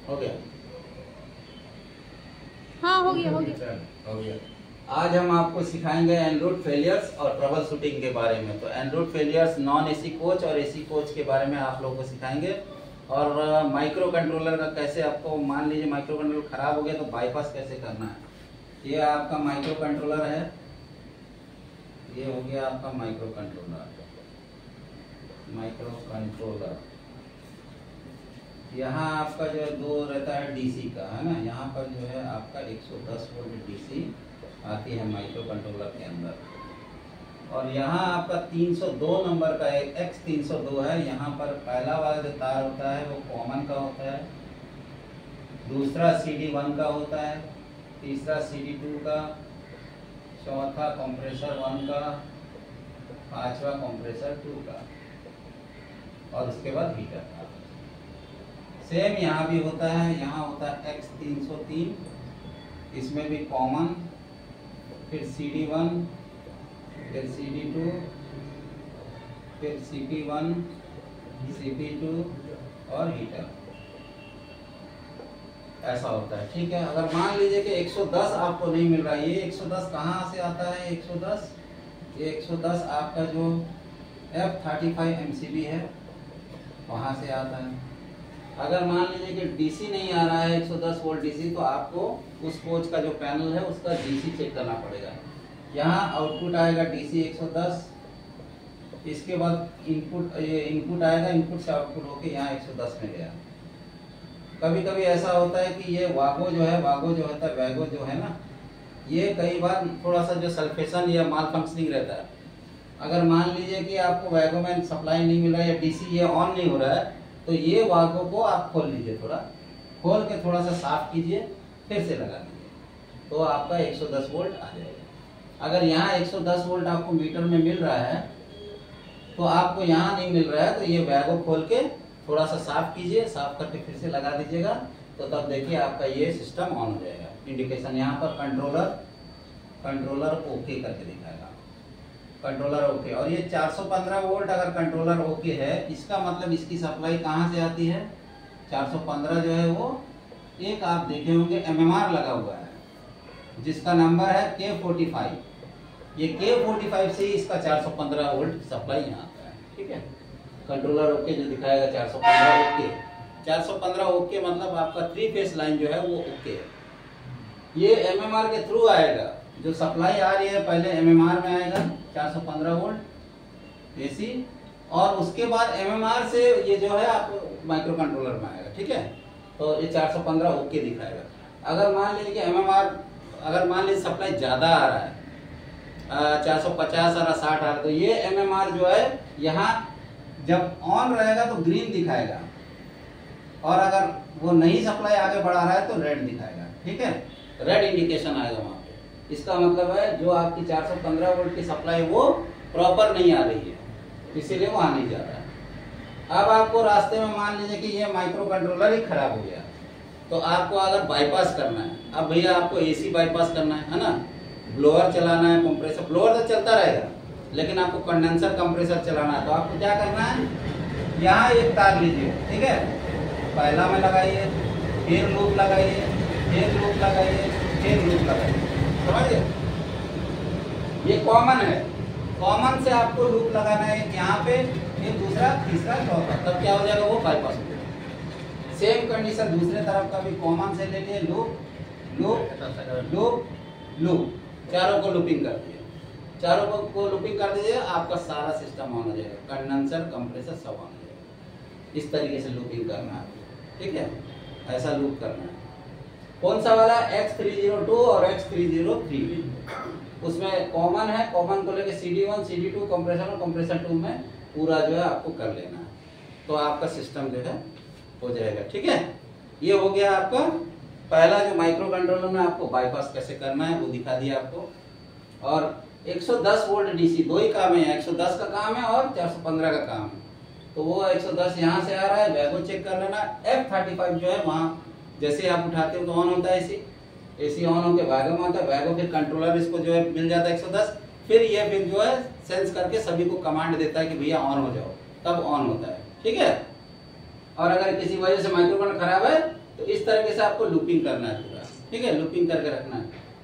हो गया? हाँ हो गया, हो गया, हो गया। आज हम आपको सिखाएंगे एनरूट फेलियर्स और ट्रबल शूटिंग के बारे में। तो en route failures non AC coach और एसी कोच के बारे में आप लोगों को सिखाएंगे, और माइक्रो कंट्रोलर का कैसे आपको, मान लीजिए माइक्रो कंट्रोलर खराब हो गया तो बाईपास कैसे करना है। ये आपका माइक्रो कंट्रोलर है, ये हो गया आपका माइक्रो कंट्रोलर। यहाँ आपका जो है दो रहता है डीसी का, है ना। यहाँ पर जो है आपका 110 वोल्ट डीसी आती है माइक्रो कंट्रोलर के अंदर, और यहाँ आपका 302 नंबर का एक X302 है। यहाँ पर पहला वाला जो तार होता है वो कॉमन का होता है, दूसरा CD1 का होता है, तीसरा CD2 का, चौथा कंप्रेसर 1 का, पांचवा कंप्रेसर 2 का, और उसके बाद हीटर का। सेम यहाँ भी होता है, यहाँ होता है X303, इसमें भी कॉमन, फिर CD1, फिर CD2, फिर CP1, CP2 और हीटर, ऐसा होता है। ठीक है। अगर मान लीजिए कि 110 आपको नहीं मिल रहा है, ये 110 कहाँ से आता है? 110, ये 110 आपका जो F35 MCB है वहाँ से आता है। अगर मान लीजिए कि डीसी नहीं आ रहा है 110 वोल्ट डीसी, तो आपको उस कोच का जो पैनल है उसका डीसी चेक करना पड़ेगा। यहाँ आउटपुट आएगा डीसी 110, इसके बाद इनपुट आएगा, इनपुट से आउटपुट होके यहाँ 110 में गया। कभी कभी ऐसा होता है कि ये वागो जो होता है वैगो जो है ना, ये कई बार थोड़ा सा जो सल्फेशन या माल फंक्शनिंग रहता है। अगर मान लीजिए कि आपको वैगो में सप्लाई नहीं मिल रहा है या डीसी ये ऑन नहीं हो रहा है, तो ये वागो को आप खोल लीजिए, थोड़ा खोल के थोड़ा सा साफ कीजिए, फिर से लगा दीजिए, तो आपका 110 वोल्ट आ जाएगा। अगर यहाँ 110 वोल्ट आपको मीटर में मिल रहा है, तो आपको यहाँ नहीं मिल रहा है, तो ये वैगो खोल के थोड़ा सा साफ कीजिए, साफ करके फिर से लगा दीजिएगा, तो तब देखिए आपका ये सिस्टम ऑन हो जाएगा। इंडिकेशन यहाँ पर कंट्रोलर ओके करके दिखाएगा, कंट्रोलर ओके। और ये 415 वोल्ट अगर कंट्रोलर ओके है, इसका मतलब इसकी सप्लाई कहाँ से आती है? 415 जो है वो एक आप देखे होंगे MMR लगा हुआ है, जिसका नंबर है K45। ये K45 से इसका 415 वोल्ट सप्लाई यहाँ आता है। ठीक है। कंट्रोलर ओके जो दिखाएगा 415 ओके, 415 ओके मतलब आपका 3 फेस लाइन जो है वो ओके है। ये MMR के थ्रू आएगा, जो सप्लाई आ रही है पहले MMR में आएगा 415 वोल्ट AC, और उसके बाद MMR से ये जो है आप माइक्रो कंट्रोलर में आएगा। ठीक है। तो ये 415 ओके दिखाएगा। अगर मान लीजिए कि MMR, अगर मान लीजिए सप्लाई ज्यादा आ रहा है 450 आ रहा, 60 आ रहा, तो ये MMR जो है यहाँ जब ऑन रहेगा तो ग्रीन दिखाएगा, और अगर वो नहीं सप्लाई आगे बढ़ा रहा है तो रेड दिखाएगा। ठीक है। रेड इंडिकेशन आएगा वहां पे। इसका मतलब है जो आपकी 415 वोल्ट की सप्लाई वो प्रॉपर नहीं आ रही है, इसीलिए वो आ नहीं जा रहा है। अब आपको रास्ते में मान लीजिए कि ये माइक्रो कंट्रोलर ही खराब हो गया, तो आपको अगर बाईपास करना है, अब भैया आपको AC बाईपास करना है ना, ब्लोअर चलाना है, कंप्रेसर, ब्लोअर तो चलता रहेगा, लेकिन आपको कंडेंसर कंप्रेसर चलाना है, तो आपको क्या करना है? यहाँ एक तार लीजिए, ठीक है, पहला में लगाइए, फिर लूप लगाइए, फिर लूप लगाइए, फिर लूप लगाइए, समझिए। ये कॉमन है, कॉमन से आपको लूप लगाना है यहाँ पे, फिर दूसरा, तीसरा, चौथा, तब क्या हो जाएगा? वो बाईपास हो जाएगा। सेम कंडीशन दूसरे तरफ का भी कॉमन से ले लिए, लूप लूप लूप लूप, चारों को लूपिंग कर दिए, चारों को लूपिंग कर दीजिए, आपका सारा सिस्टम ऑन हो जाएगा, कंडेंसर कंप्रेसर सब ऑन हो जाएगा। इस तरीके से लूपिंग करना है। ठीक है। ऐसा लूप करना है। कौन सा वाला? X302 और X303, उसमें कॉमन है, कॉमन को लेके CD1 CD2 कंप्रेसर और कंप्रेसर 2 में पूरा जो है आपको कर लेना है, तो आपका सिस्टम जो है हो जाएगा। ठीक है। ये हो गया आपका पहला जो माइक्रो कंट्रोलर में आपको बाईपास कैसे करना है वो दिखा दिया आपको। और 110 वोल्ट डीसी दो ही काम है, 110 का काम है और 415 का काम है। तो वो 110 यहाँ से आ रहा है, वैगो चेक कर लेना। F35 जो है वहाँ जैसे आप उठाते हो तो ऑन होता है AC ऑन होकर वैगो में आता है, वैगो फिर कंट्रोलर इसको जो है मिल जाता है 110, फिर ये फिर जो है सेंस करके सभी को कमांड देता है कि भैया ऑन हो जाओ, तब ऑन होता है। ठीक है। और अगर किसी वजह से माइक्रोफोन खराब है तो इस तरीके से आपको लूपिंग करना है पूरा, ठीक है, लूपिंग करके रखना है,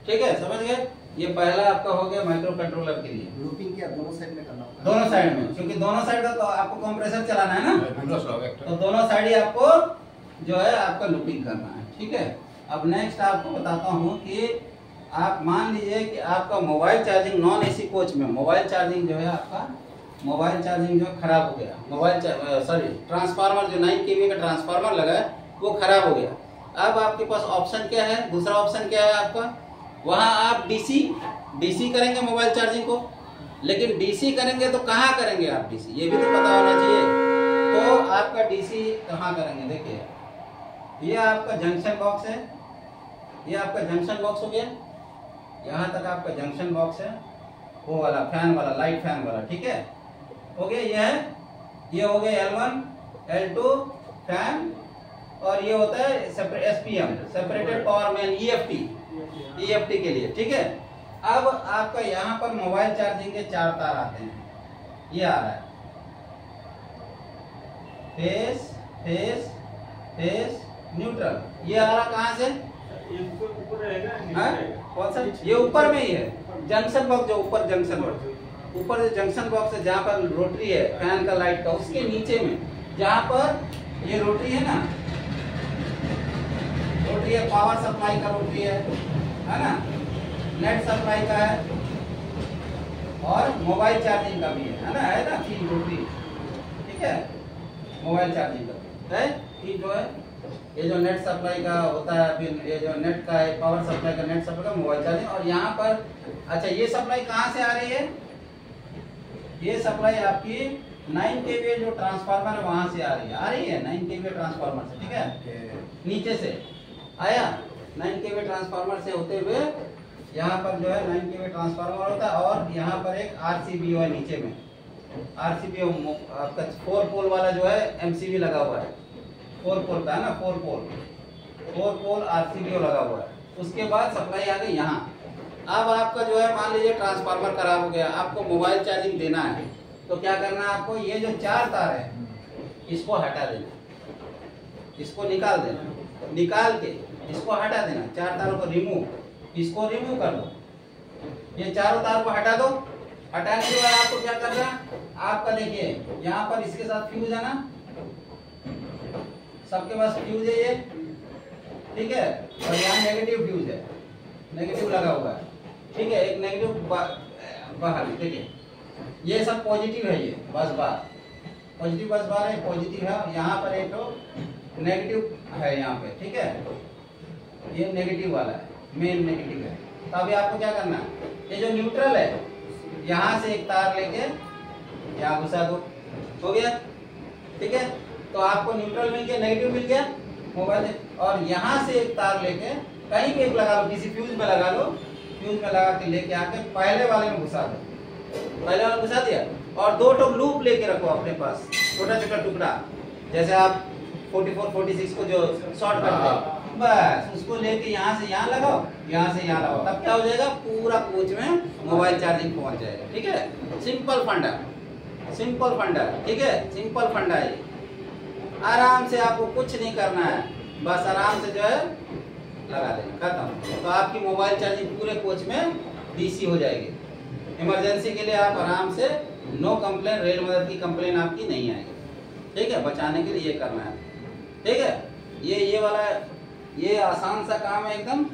ठीक है, समझ गए। ये पहला आपका हो गया माइक्रो कंट्रोलर के लिए। लूपिंग क्या दोनों साइड में करना होगा? दोनों साइड में, क्योंकि दोनों साइड का तो आपको कंप्रेसर चलाना है ना, तो दोनों साइड ही आपको जो है आपका लूपिंग करना है, ठीक है। अब नेक्स्ट आपको बताता हूँ कि आप मान लीजिए कि आपका mobile charging non AC coach में मोबाइल चार्जिंग जो है आपका मोबाइल चार्जिंग जो खराब हो गया, ट्रांसफार्मर जो 9 kV का ट्रांसफार्मर लगा है वो खराब हो गया। अब आपके पास ऑप्शन क्या है, दूसरा ऑप्शन क्या है आपका, वहां आप डीसी करेंगे मोबाइल चार्जिंग को, लेकिन डीसी करेंगे तो कहाँ करेंगे आप डीसी, ये भी तो पता होना चाहिए। तो आपका डीसी कहाँ करेंगे, देखिए ये आपका जंक्शन बॉक्स है, ये आपका जंक्शन बॉक्स हो गया, यहाँ तक आपका जंक्शन बॉक्स है, वो वाला फैन वाला, लाइट फैन वाला, ठीक है, हो गया। ये हो गया L1 L2 फैन, और ये होता है SPM separated power man, EFT के लिए, ठीक है। अब आपका यहाँ पर मोबाइल चार्जिंग के 4 तार आते हैं, ये आ रहा है फेस न्यूट्रल, ये आ रहा कहाँ से, ऊपर रहेगा, कौन सा, ये ऊपर में ही है जंक्शन बॉक्स, जो ऊपर जंक्शन बॉक्स, ऊपर जो जंक्शन बॉक्स है जहाँ पर रोटरी है फैन का लाइट का, उसके नीचे में जहाँ पर ये रोटरी है ना, रोटरी है, पावर सप्लाई का रोटरी है ना, नेट सप्लाई का है और मोबाइल चार्जिंग का भी है ना, 3 रोटरी, ठीक है, मोबाइल चार्जिंग का है, ठीक जो है, ये जो नेट सप्लाई का होता है, फिर ये जो नेट का है, पावर सप्लाई का, नेट सप्लाई का, मोबाइल चार्जिंग। और यहाँ पर अच्छा ये सप्लाई कहाँ से आ रही है, ये सप्लाई आपकी 9 kV जो ट्रांसफार्मर है वहां से आ रही है 9 kV ट्रांसफार्मर से, ठीक है, नीचे से आया 9 kV ट्रांसफार्मर से होते हुए यहाँ पर जो है 9 kV ट्रांसफार्मर होता है, और यहाँ पर एक RCBO है नीचे में, RCBO आपका 4 पोल वाला जो है MCB लगा हुआ है, 4 पोल का है ना, 4 पोल RCBO लगा हुआ है। उसके बाद सप्लाई आ गई यहाँ। अब आपका जो है मान लीजिए ट्रांसफार्मर खराब हो गया, आपको मोबाइल चार्जिंग देना है, तो क्या करना है आपको, ये जो 4 तार है इसको हटा देना, इसको निकाल देना, निकाल के इसको हटा देना, 4 तारों को इसको रिमूव कर दो, ये चारों तार को हटा दो। हटाने के बाद आपको क्या करना है, आपका देखिए यहाँ पर इसके साथ फ्यूज है ना, सबके पास फ्यूज है ये, ठीक है, और यहाँ नेगेटिव फ्यूज है, नेगेटिव लगा हुआ है, ठीक है, एक नेगेटिव बाहर, देखिए ये सब पॉजिटिव है, ये बस बार पॉजिटिव बस बार है, पॉजिटिव है, यहाँ पर एक तो नेगेटिव है यहाँ पे, ठीक है, ये नेगेटिव वाला है, मेन नेगेटिव है। तो अभी आपको क्या करना है, ये जो न्यूट्रल है यहाँ से एक तार लेके यहाँ घुसा दो, हो गया, ठीक है। तो आपको न्यूट्रल मिल गया, नेगेटिव मिल गया मोबाइल, और यहाँ से एक तार लेके कहीं भी एक लगा लो, किसी फ्यूज में लगा लो, फ्यूज में लगा के लेके आके पहले वाले में घुसा दो, पहले वाले घुसा दिया, और 2 लूप लेके रखो अपने पास, छोटा छोटा टुकड़ा, जैसे आप 44 46 को जो शॉर्ट करते हैं, बस उसको लेके यहाँ से यहाँ लगाओ, यहाँ से यहाँ लगाओ, तब क्या हो जाएगा, पूरा कोच में मोबाइल चार्जिंग पहुंच जाएगा, ठीक है। सिंपल फंडा, ठीक है, सिंपल फंडा है, आराम से आपको कुछ नहीं करना है, बस आराम से जो है लगा देना, खत्म। तो आपकी मोबाइल चार्जिंग पूरे कोच में डीसी हो जाएगी। इमरजेंसी के लिए आप आराम से, नो कंप्लेन, रेल मदद की कंप्लेन आपकी नहीं आएगी, ठीक है, बचाने के लिए ये करना है, ठीक है। ये वाला ये आसान सा काम है, एकदम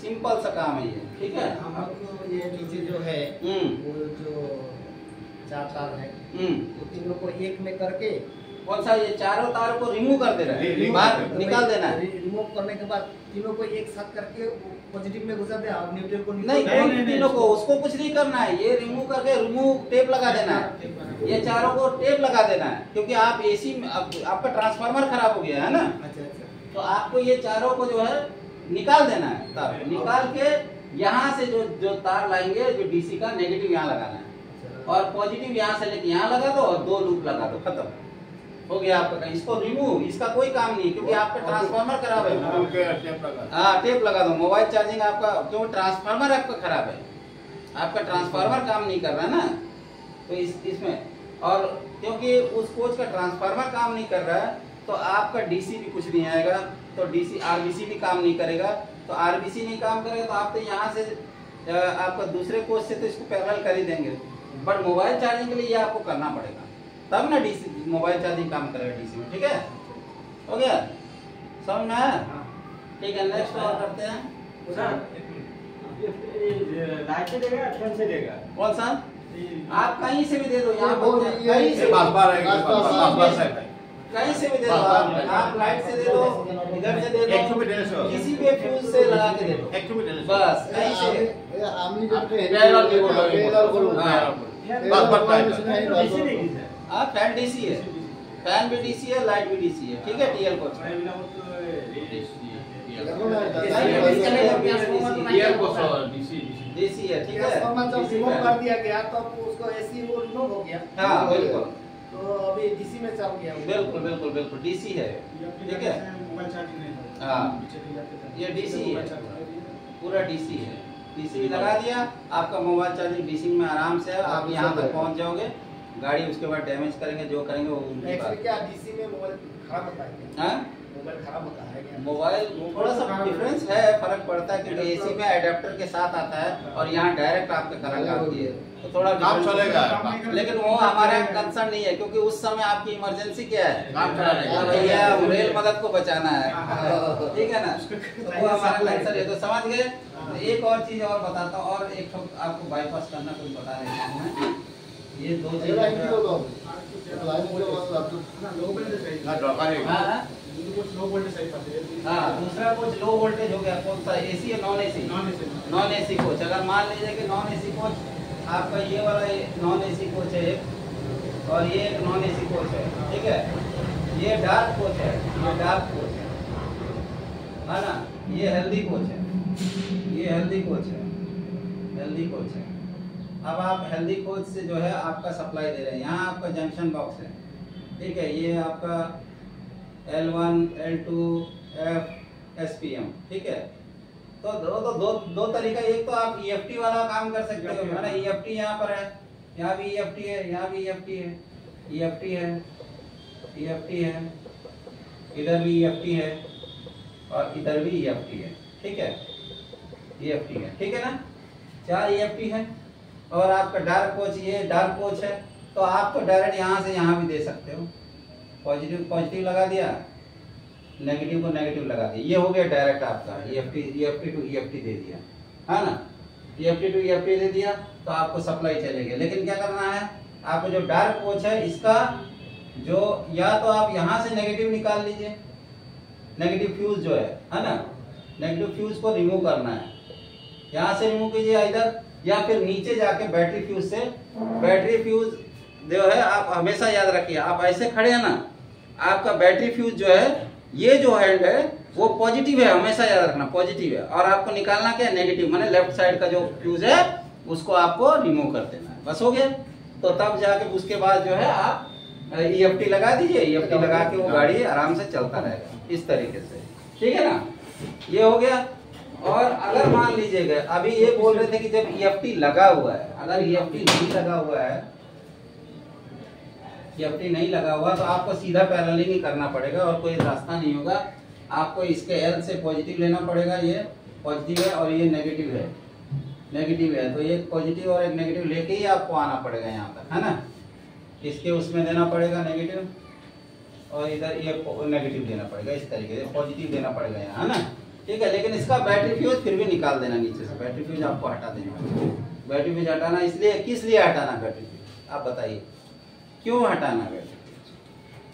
सिंपल सा काम है ये, ठीक है। हम लोग ये नीचे जो है वो जो 4 तार है, तो तीनों को एक में करके, कौन सा, ये चारों तार को रिमूव कर देना है, बाहर निकाल देना है, रिमूव करने के बाद तीनों को एक साथ करके पॉजिटिव में घुसा दे, और न्यूट्रल को नहीं, तीनों को, उसको कुछ नहीं करना है, ये रिमूव करके रिमूव टेप लगा देना है, ये चारों को टेप लगा देना है, क्योंकि आप एसी में आपका ट्रांसफार्मर खराब हो गया है ना, तो आपको ये चारों को जो है निकाल देना है, तार निकाल के यहाँ से जो तार लाएंगे, जो डीसी का नेगेटिव यहाँ लगाना है, और पॉजिटिव यहाँ से लेके यहाँ लगा दो, और 2 लूप लगा दो, खत्म हो गया आपका। इसको रिमूव, इसका कोई काम नहीं, क्योंकि आपका ट्रांसफार्मर खराब है, हाँ टेप लगा दो। मोबाइल चार्जिंग आपका, क्योंकि ट्रांसफार्मर आपका खराब है, आपका ट्रांसफार्मर काम नहीं कर रहा ना, तो इसमें, और क्योंकि उस कोच का ट्रांसफार्मर काम नहीं कर रहा है, तो आपका डीसी भी कुछ नहीं आएगा, तो डीसी आरबीसी भी काम नहीं करेगा। तो आरबीसी नहीं काम करेगा तो आप तो यहाँ से आपका दूसरे कोच से तो इसको पैरेलल कर ही देंगे, बट मोबाइल चार्जिंग के लिए ये आपको करना पड़ेगा, तब ना डीसी मोबाइल चार्जिंग काम करेगा डीसी में। ठीक है, हो गया, समझ में आया? ठीक है, नेक्स्ट और करते हैं। लाइट से देगा फैन से देगा? कौन सा? आप कहीं से भी दे दो, यहाँ कहीं से कहीं से भी दे दो, आप लाइट से दे दो, इधर से दे दो, किसी भी फ्यूज से लगा के दे दो, बस कहीं से। आप फैन डीसी है, फैन भी डीसी है, लाइट भी डीसी है। ठीक है, टीएल को डीसी है। ठीक है, जब रिमूव कर दिया गया तो उसको एसी वो रिमूव हो गया। हाँ बिल्कुल, तो अभी डीसी में चल गया। बिल्कुल बिल्कुल बिल्कुल डीसी है। ठीक है, मोबाइल चार्जिंग नहीं। हाँ ये डीसी है, पूरा डीसी है। डीसी लगा दिया, आपका मोबाइल चार्जिंग डीसी में आराम से आप यहाँ तक पहुँच जाओगे। गाड़ी उसके बाद डैमेज करेंगे, जो करेंगे वो उनकी बात। क्या डीसी में मोबाइल खराब होता है? हाँ मोबाइल खराब होता है क्या? मोबाइल थोड़ा सा डिफरेंस है, फर्क पड़ता है क्योंकि एसी में एडेप्टर के साथ आता है और यहाँ डायरेक्ट आपके करंट आती है, तो थोड़ा काम चलेगा। लेकिन वो हमारे कंसर्न नहीं है, क्योंकि उस समय आपकी इमरजेंसी क्या है, काम चलाना है। भैया रेल मदद को बचाना है। ठीक है ना, तो वो हमारा कंसर्न है। तो समझ गए। एक और चीज और बताता हूँ, और एक तो आपको बाईपास करना कुछ बता रहे हैं। ये दो चीज हाँ, दूसरा कुछ लो वोल्टेज हो गया। कौन सा, एसी या non AC? Non AC coach. अगर मान लीजिए कि नॉन एसी कोच आपका ये वाला नॉन एसी कोच है और ये एक नॉन एसी कोच है। ठीक है, ये डार्क कोच है, ये डार्क कोच है ना, ये हेल्दी कोच है, ये हेल्दी कोच है, हेल्दी कोच है। अब आप हेल्दी कोच से जो है आपका सप्लाई दे रहे हैं। यहाँ आपका जंक्शन बॉक्स है। ठीक है, ये आपका L1, L2, F, SPM। ठीक है, तो दो तरीका। एक तो आप EFT वाला काम कर सकते हो, है ना। EFT यहाँ पर है, यहाँ भी EFT है, यहाँ भी EFT है, EFT है, EFT है, इधर भी EFT है और इधर भी EFT है। ठीक है, EFT है। ठीक है ना, 4 EFT है। और आपका डार्क कोच, ये डार्क कोच है, तो आप तो डायरेक्ट यहाँ से यहाँ भी दे सकते हो। पॉजिटिव लगा दिया, नेगेटिव को नेगेटिव लगा दिया, ये हो गया डायरेक्ट आपका EFT टू EFT दे दिया, है ना। EFT टू EFT दे दिया तो आपको सप्लाई चलेगी। लेकिन क्या करना है, आपको जो डार्क कोच है इसका जो, या तो आप यहाँ से नेगेटिव निकाल लीजिए, नेगेटिव फ्यूज जो है ना, नेगेटिव फ्यूज को रिमूव करना है, यहाँ से रिमूव कीजिए इधर, या फिर नीचे जाके बैटरी फ्यूज से। बैटरी फ्यूज जो है आप हमेशा याद रखिए, आप ऐसे खड़े हैं ना, आपका बैटरी फ्यूज जो है, ये जो हैंड है वो पॉजिटिव है, हमेशा याद रखना पॉजिटिव है। और आपको निकालना क्या है, नेगेटिव, माने लेफ्ट साइड का जो फ्यूज है उसको आपको रिमूव कर देना है, बस हो गया। तो तब जाके उसके बाद जो है आप EFT लगा दीजिए, EFT लगा के वो गाड़ी आराम से चलता रहेगा इस तरीके से। ठीक है ना, ये हो गया। और अगर मान लीजिएगा अभी ये बोल रहे थे कि जब EFT लगा हुआ है, अगर EFT नहीं लगा हुआ है, EFT नहीं लगा हुआ तो आपको सीधा पैरेललिंग ही करना पड़ेगा और कोई रास्ता नहीं होगा। आपको इसके L से पॉजिटिव लेना पड़ेगा, ये पॉजिटिव है और ये नेगेटिव है, नेगेटिव है, तो एक पॉजिटिव और एक नेगेटिव लेके ही आपको आना पड़ेगा यहाँ तक, है ना। इसके उसमें देना पड़ेगा नेगेटिव और इधर ये नेगेटिव देना पड़ेगा, इस तरीके से पॉजिटिव देना पड़ेगा यहाँ, है ना। ठीक है, लेकिन इसका बैटरी फ्यूज फिर भी निकाल देना नीचे से, बैटरी फ्यूज आपको हटा देना। बैटरी फ्यूज हटाना इसलिए, किस लिए हटाना बैटरी फ्यूज, आप बताइए क्यों हटाना बैटरी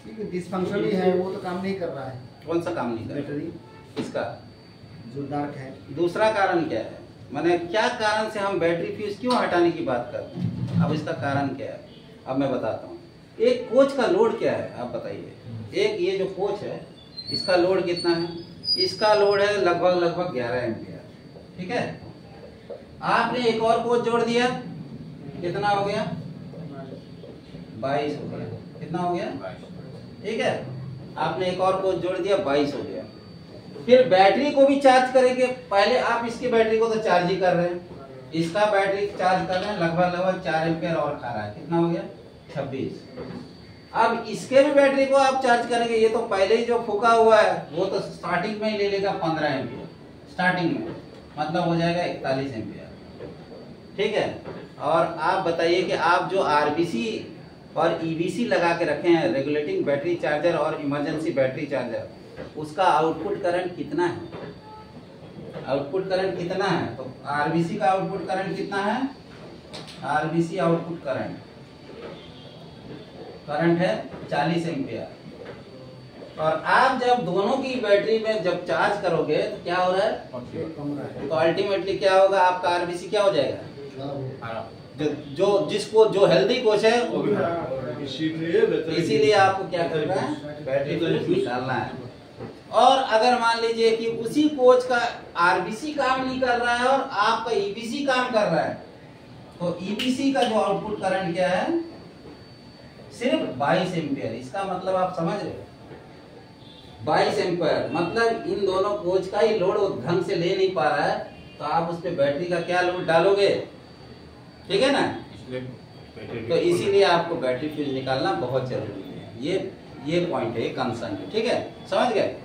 फ्यूज? डिसफंक्शन ही है, वो तो काम नहीं कर रहा है। कौन सा काम नहीं कर रहा? बैटरी इसका जो डार्क है। दूसरा कारण क्या है, माने क्या कारण से हम बैटरी फ्यूज क्यों हटाने की बात करते हैं? अब इसका कारण क्या है, अब मैं बताता हूँ। एक कोच का लोड क्या है आप बताइए। एक ये जो कोच है इसका लोड कितना है, इसका लोड है लगभग 11 एम्पियर। ठीक है, आपने एक और कोच जोड़ दिया, कितना हो गया, 22 हो गया। कितना हो गया, ठीक है, आपने एक और कोच जोड़ दिया, 22 हो गया। फिर बैटरी को भी चार्ज करेंगे, पहले आप इसकी बैटरी को तो चार्ज ही कर रहे हैं, इसका बैटरी चार्ज कर रहे हैं, लगभग 4 एम्पियर और खा रहा है। कितना हो गया, 26। अब इसके भी बैटरी को आप चार्ज करेंगे, ये तो पहले ही जो फूका हुआ है वो तो स्टार्टिंग में ही ले लेगा 15 एम्पियर स्टार्टिंग में, मतलब हो जाएगा 41 एम्पियर। ठीक है, और आप बताइए कि आप जो आरबीसी और ईबीसी लगा के रखे हैं, रेगुलेटिंग बैटरी चार्जर और इमरजेंसी बैटरी चार्जर, उसका आउटपुट करंट कितना है? आउटपुट करंट कितना है? तो आरबीसी का आउटपुट करंट कितना है? आरबीसी आउटपुट करंट है 40 एम्पियर। और आप जब दोनों की बैटरी में जब चार्ज करोगे तो क्या हो रहा है? तो अल्टीमेटली क्या होगा? आपका आरबीसी क्या हो जाएगा? जो हेल्दी कोच है वो भी, इसीलिए आपको क्या करना है? बैटरी को निकालना है। और अगर मान लीजिए कि उसी कोच का आरबीसी काम नहीं कर रहा है और आपका ईबीसी काम कर रहा है, तो ईबीसी का जो आउटपुट करंट क्या है? सिर्फ 22 एम्पियर। इसका मतलब आप समझ रहे हो? 22 एम्पियर मतलब इन दोनों कोच का ही लोड ढंग से ले नहीं पा रहा है, तो आप उस पे बैटरी का क्या लोड डालोगे? ठीक है ना? तो इसीलिए आपको बैटरी फ्यूज निकालना बहुत जरूरी है। ये पॉइंट है, कंसर्न है। ठीक है, समझ गए?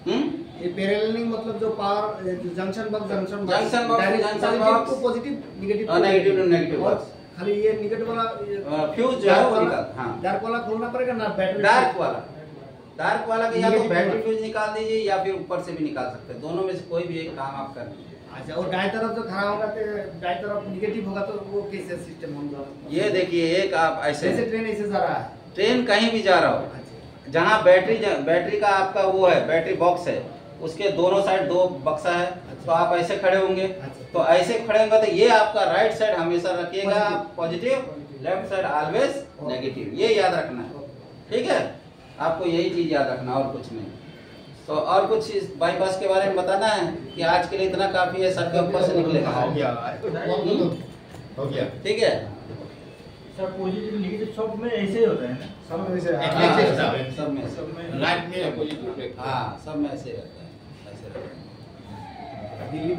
ये पैरेललिंग मतलब जो पावर जंक्शन बॉक्स को positive negative negative to negative box, खाली ये नेगेटिव वाला फ्यूज जो है वो निकाल, हाँ डार्क वाला खोलना पड़ेगा ना, बैटरी डार्क वाला का या तो बैटरी फ्यूज निकाल दीजिए या फिर ऊपर से भी निकाल सकते हैं, दोनों में से कोई भी एक काम आप कर लीजिए। अच्छा, और दाएं तरफ जो खड़ा होगा तो दाएं तरफ नेगेटिव होगा तो वो कैसे सिस्टम होगा? ये देखिए, एक आप ऐसे ट्रेन ऐसे जा रहा है, ट्रेन कहीं भी जा रहा हो, जहाँ बैटरी का आपका वो है, बैटरी बॉक्स है, उसके दोनों साइड 2 बक्सा है, तो आप ऐसे खड़े होंगे, तो ऐसे खड़े होंगे तो ये आपका राइट साइड हमेशा रखिएगा positive, left side always negative, ये याद रखना है। ठीक है, आपको यही चीज याद रखना और कुछ नहीं। तो और कुछ इस बाईपास के बारे में बताना है कि आज के लिए इतना काफी है, सर के ऊपर से निकलेगा। हो गया। ठीक है सर, पॉजिटिव नेगेटिव सब में ऐसे ही होता है ना? सब में से सब में राइट में पॉजिटिव, हाँ सब में ऐसे रहता है, ऐसे रहता है। दिल्ली